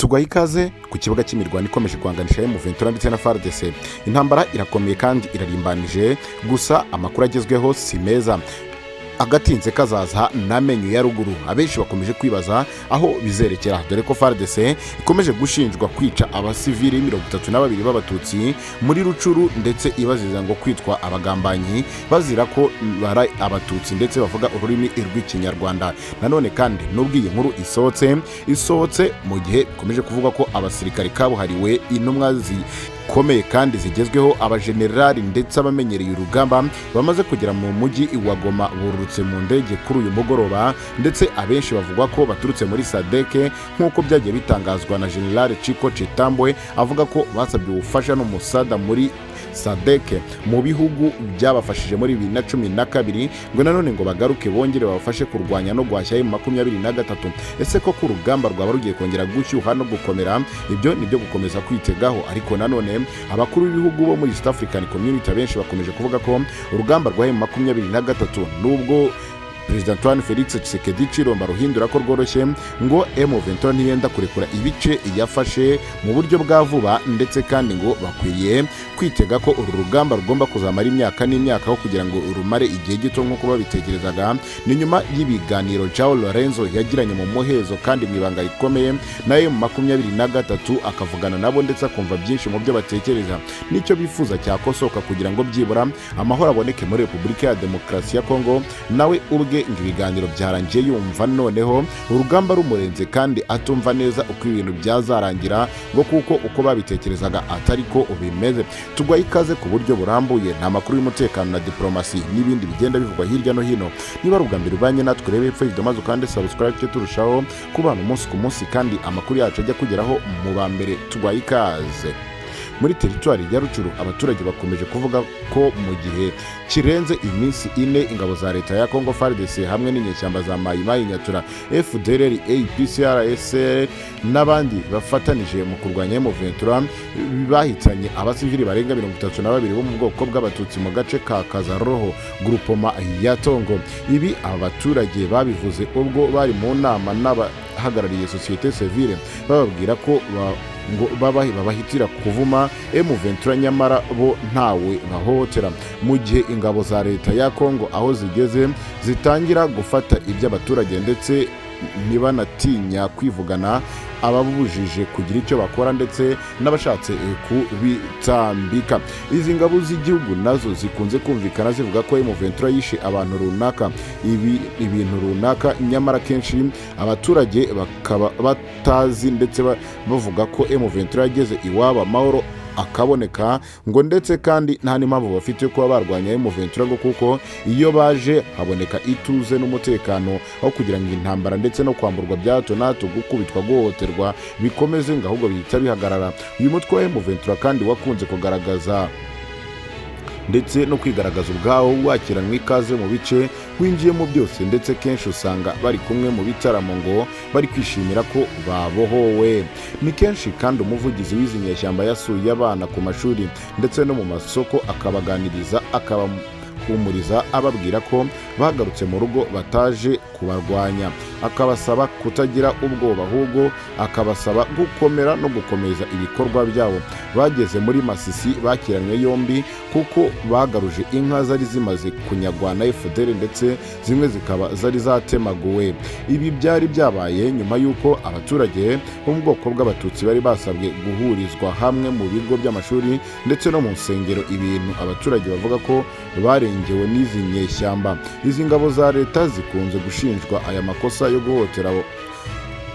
tugwaye ikaze ku kibuga cy'imirwano ikomeje guhanganisha M23 ndetse na FARDC. Intambara irakomeye kandi irarimbanije, gusa amakuru agezweho si meza. Agatinze kazaza namenyo ya ruguru. Abenshi bakomeje kwibaza aho bizerekera, dore ko FARDC ikomeje gushinjwa kwica abasivili 32 b'abatutsi muri Rucuru, ndetse ibaziza ngo kwitwa abagambanyi bazira ko bari abatutsi ndetse bavuga ururimi rw'ikinyarwanda. Nanone kandi nubwo iyi nkuru isohotse mu gihe ikomeje kuvuga ko abasirikari kabuhariwe intumwa komeye kandi zigezweho, abajenerali ndetse abamenyereye urugamba bamaze kugera mu mujyi wa Goma bururutse mu ndege kuri uyu mugoroba, ndetse abenshi bavuga ko baturutse muri SADC nk'uko byagiye bitangazwa na General Chiko Chitambwe, avuga ko basabye ubufasha n'umusada muri SADC mu bihugu byabafashije muri 2012 ngo nanone ngo bagaruke bongere babafashe kurwanya no guhashya M23. Ese ko ku rugamba rwaba rugiye kongera gushyuha no gukomera? Ibyo nibyo gukomeza kwitegaho, ariko nanone abakuru b'ibihugu bo muri East African Community benshi bakomeje kuvuga ko urugamba rwa M23 nubwo Perezida Antoine Felix Tshisekedi Chilombo ruhindura ko rworoshye, ngo M23 ntiyenda kurekura ibice yafashe mu buryo bwa vuba, ndetse kandi ngo bakwiriye kwitega ko uru rugamba rugomba kuzamara imyaka n'imyaka aho kugira ngo urumare igihe gito nk'uko babitekerezaga. Ni nyuma y'ibiganiro Joao Lorenzo yagiranye mu muhezo kandi mu ibanga rikomeye na M23, akavugana nabo ndetse akumva byinshi mu byo batekereza n'icyo bifuza cyakosoka kugira ngo byibura amahoro aboneke muri Repubulika ya Demokarasi ya Kongo. Nawe ubwe ibiganiro byarangiye yumva noneho urugamba rumurenze kandi atumva neza uko ibintu byazarangira, ngo kuko uko babitekerezaga atari ko ubimeze. Tugwaye ikaze ku buryo burambuye nta makuru y'umutekano na diplomasi n'ibindi bigenda bivugwa hirya no hino. Niba ari ubwa mbere ubanye natwe rebe hepfo y'video maze kandi subscribe cyo turushaho kubana umunsi ku munsi kandi amakuru yacu ajya kugeraho mu ba mbere. Tugwaye ikaze. Muri teritwari ya Rucuru abaturage bakomeje kuvuga ko mu gihe kirenze iminsi 4 ingabo za leta ya Kongo FARDC hamwe n'inyeshyamba za Mai Mai Nyatura, FDLR, APCRS n'abandi bafatanije mu kurwanya M23 bahitanye abasivili barenga 32 bo mu bwoko bw'abatutsi mu gace ka Kazaroho Groupement ya Tongo. Ibi abaturage babivuze ubwo bari mu nama n'abahagarariye societe civile, bababwira ko ngo babahitira kuvuma M23 nyamara bo ntawe bahohotera, mu gihe ingabo za leta ya Kongo aho zigeze zitangira gufata iby'abaturage ndetse ntibanatinya kwivugana ababujije kugira icyo bakora ndetse n'abashatse kubitambika. Izi ngabo z'igihugu nazo zikunze kumvikana zivuga ko M23 yishe abantu runaka, ibintu runaka, nyamara kenshi abaturage bakaba batazi ndetse bavuga ko M23 yageze iwabo amahoro akaboneka, ngo ndetse kandi nta n'impamvu bafite kuba barwanya M23 ngo kuko iyo baje haboneka ituze n'umutekano aho kugira ngo intambara ndetse no kwamburwa bya hato na hato, gukubitwa, guhohoterwa bikomeze ngo ahubwo bihita bihagarara. Uyu mutwe wa M23 kandi wakunze kugaragaza ndetse no kwigaragaza ubwawo wakiranwa ikaze mu bice winjiyemo byose, ndetse kenshi usanga bari kumwe mu bitaramo ngo bari kwishimira ko babohowe. Ni kenshi kandi umuvugizi w'izi nyeshyamba yasuye abana ku mashuri ndetse no mu masoko akabaganiriza, akabahumuriza ababwira ko bagarutse mu rugo bataje kubarwanya, akabasaba kutagira ubwoba ahubwo akabasaba gukomera no gukomeza ibikorwa byabo. Bageze muri Masisi bakiranywe yombi kuko bagaruje inka zari zimaze kunyagwa na FDL ndetse zimwe zikaba zari zatemaguwe. Ibi byari byabaye nyuma y'uko abaturage bo mu bwoko bw'abatutsi bari basabwe guhurizwa hamwe mu bigo by'amashuri ndetse no mu nsengero, ibintu abaturage bavuga ko barengewe n'izi nyeshyamba. Izi ngabo za leta zikunze gushinjwa aya makosa yo guhotera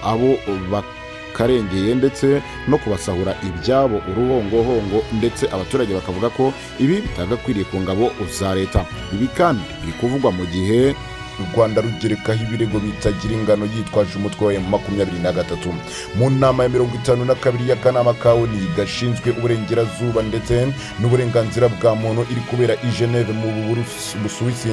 abo bakarengeye ndetse no kubasahura ibyabo uruhongohongo, ndetse abaturage bakavuga ko ibi bitagakwiriye ku ngabo za leta. Ibi kandi biri kuvugwa mu gihe u Rwanda rugerekaho ibirego bitagira ingano yitwaje umutwe wa M23 mu nama ya 52 y'akanama ka ONU gashinzwe uburengerazuba ndetse n'uburenganzira bwa muntu iri kubera i Geneve mu Busuwisi.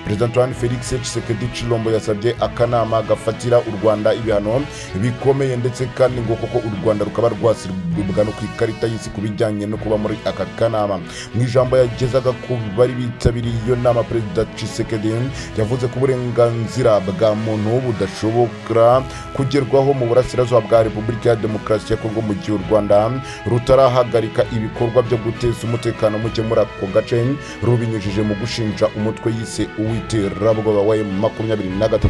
Perezida Antoine Felix Tshisekedi Chilombo yasabye akanama gafatira u Rwanda ibihano bikomeye, ndetse kandi ngo koko u Rwanda rukaba rwasirwa no kwikarita y'isi kubijyanye no kuba muri aka kanama. Mu ijambo yagezaga ku bari bitabiriye iyo nama, Perezida Tshisekedi yavuze ko uburenganzira bwa muntu budashobora kugerwaho mu burasirazuba bwa Repubulika ya Demokarasi ya Kongo, mu gihe u Rwanda rutarahagarika ibikorwa byo guteza umutekano muke muri ako gace rubinyujije mu gushinja umutwe yise uw'iterabwoba wa M23.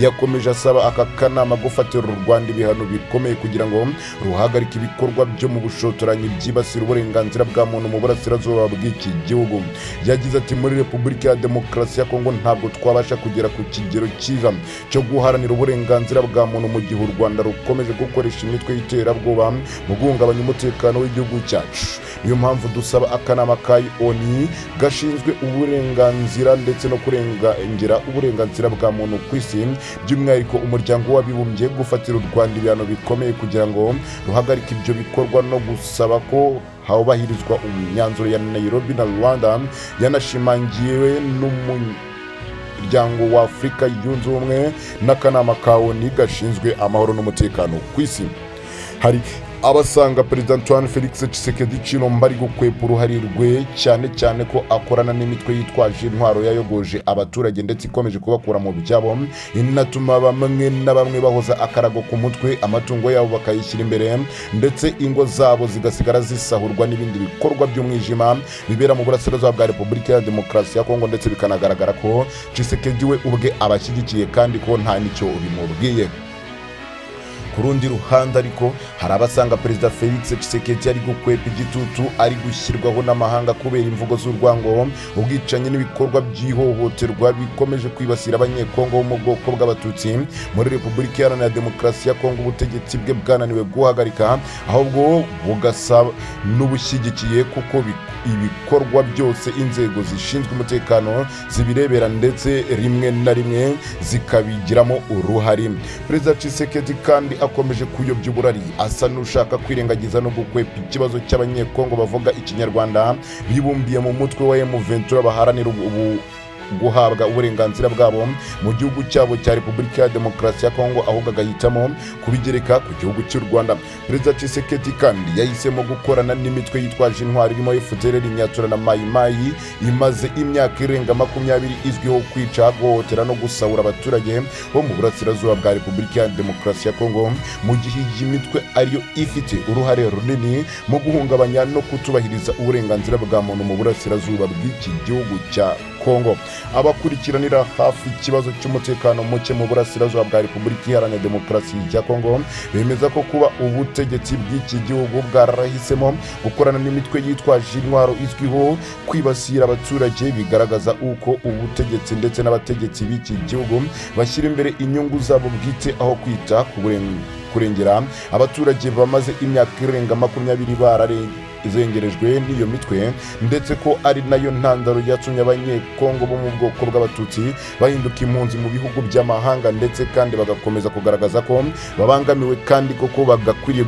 Yakomeje asaba aka kanama gufatira u Rwanda ibihano bikomeye kugira ngo ruhagarike ibikorwa byo mu bushotoranyi byibasira uburenganzira bwa muntu mu burasirazuba bw'iki gihugu. Yagize ati muri Repubulika ya Demokarasi ya Kongo ntabwo twabasha kugera ku kigero cyiza cyo guharanira uburenganzira bwa muntu mu gihe u Rwanda rukomeje gukoresha imitwe y'iterabwoba mu guhungabanya umutekano w'igihugu cyacu. Niyo mpamvu dusaba akanama ka ONU gashinzwe uburenganzira ndetse no kurengera uburenganzira bwa muntu ku isi, by'umwihariko umuryango w'abibumbye, gufatira u Rwanda ibihano bikomeye kugira ngo ruhagarike ibyo bikorwa no gusaba ko hubahirizwa imyanzuro ya Nairobi na Rwanda yanashimangiwe n'umuryango wa Afurika yunze ubumwe n'akanama ka ONU gashinzwe amahoro n'umutekano ku isi. Hari abasanga Perezida Antoine Felix Tshisekedi Tshilombo ari gukwepa uruhare rwe cyane ko akorana n'imitwe yitwaje intwaro yayogoje abaturage ndetse ikomeje kubakura mu byabo, inatuma bamwe na bamwe bahoza akarago ku mutwe, amatungo yabo bakayishyira imbere ndetse ingo zabo zigasigara zisahurwa n'ibindi bikorwa by'umwijima bibera mu burasirazuba bwa Repubulika ya Demokarasi ya Kongo, ndetse bikanagaragara ko Tshisekedi we ubwe abashyigikiye kandi ko nta nicyo bimubwiye. Ku rundi ruhande ariko hari abasanga Perezida Felix Tshisekedi ari gukwepa igitutu ari gushyirwaho n'amahanga kubera imvugo z'urwango, ubwicanyi n'ibikorwa by'ihohoterwa bikomeje kwibasira abanyekongo bo mu bwoko bw'abatutsi muri Repubulika Iharanira Demokarasi ya Kongo. Ubutegetsi bwe bwananiwe guhagarika, ahubwo bugasaba n'ubushyigikiye kuko ibikorwa byose inzego zishinzwe umutekano zibirebera ndetse rimwe na rimwe zikabigiramo uruhare. Perezida Tshisekedi kandi akomeje kuyobya uburari, asa n'ushaka kwirengagiza no gukwepa ikibazo cy'abanyekongo bavuga ikinyarwanda bibumbiye mu mutwe wa M23 baharanira guhabwa uburenganzira bwabo mu gihugu cyabo cya Repubulika ya Demokarasi ya Kongo, ahubwo agahitamo kubigereka ku gihugu cy'u Rwanda. Perezida Tshisekedi kandi yahisemo gukorana n'imitwe yitwaje intwari irimo FDLR, Nyatura na Mai Mai imaze imyaka irenga 20 izwiho kwica, guhohotera no gusahura abaturage bo mu burasirazuba bwa Repubulika ya Demokarasi ya Kongo, mu gihe iyi mitwe ariyo ifite uruhare runini mu guhungabanya no kutubahiriza uburenganzira bwa muntu mu burasirazuba bw'iki gihugu cya Kongo. Abakurikiranira hafi ikibazo cy'umutekano muke mu burasirazuba bwa Repubulika Iharanira Demokarasi ya Kongo bemeza ko kuba ubutegetsi bw'iki gihugu bwarahisemo gukorana n'imitwe yitwaje intwaro izwiho kwibasira abaturage bigaragaza uko ubutegetsi ndetse n'abategetsi b'iki gihugu bashyira imbere inyungu zabo bwite aho kwita kurengera abaturage bamaze imyaka irenga 20 izengerejwe n'iyo mitwe, ndetse ko ari nayo ntandaro yatumye abanyekongo bo mu bwoko bw'abatutsi bahinduka impunzi mu bihugu by'amahanga, ndetse kandi bagakomeza kugaragaza ko babangamiwe kandi koko bagakwiriye